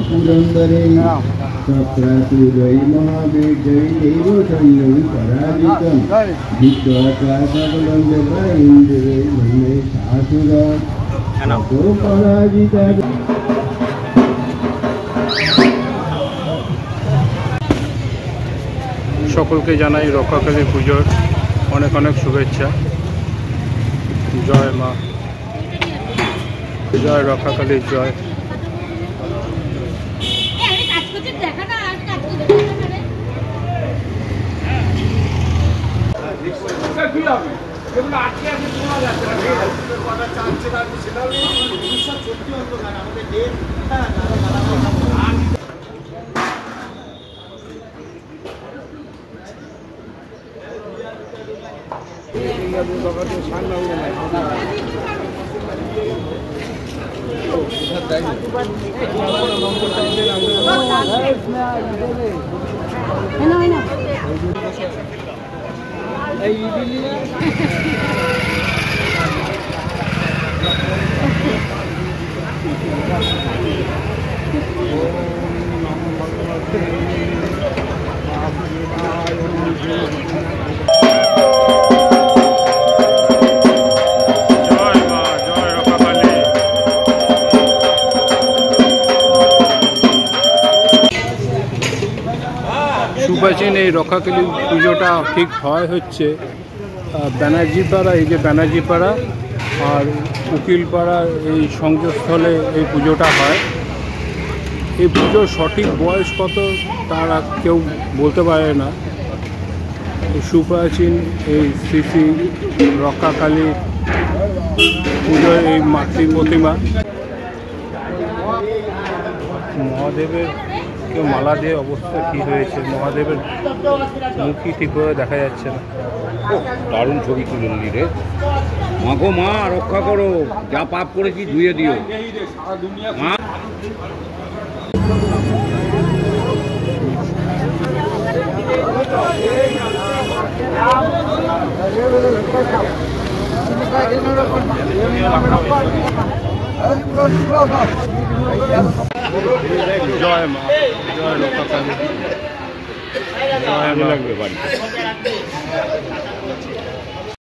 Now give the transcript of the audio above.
পুরন্দরে চক্রাতুরৈ মহাবীর জয় দেব সৈন্যং পরাজিতম বিশ্বকা সকলং দেবা ইন্দ্রৈ মন্যে শাসুরা পরাজিতা। সকলকে জানাই রক্ষাকালী পুজোর অনেক অনেক শুভেচ্ছা। জয় মা, জয় রক্ষাকালীর জয়। সুপ্রাচীন এই রক্ষাকালী পুজোটা ঠিক হয় হচ্ছে ব্যানার্জিপাড়া, এই যে ব্যানার্জিপাড়া আর উকিলপাড়া এই সংযোগস্থলে এই পুজোটা হয়। এই পুজোর সঠিক বয়স কত তারা কেউ বলতে পারে না। সুপ্রাচীন এই শ্রী শ্রী রক্ষাকালী পুজোর এই মাতৃ প্রতিমা মহাদেবের কেউ মালা দিয়ে অবস্থা কী হয়েছে, মহাদেবের মুখই ঠিকভাবে দেখা যাচ্ছে না। দারুণ ছবি তুলে নিলি রে। মা গো মা, রক্ষা করো, যা পাপ করেছি ধুয়ে দিও মা। জয় মা, জয় রক্ষাকালী, জয় লাগবে বাড়ি।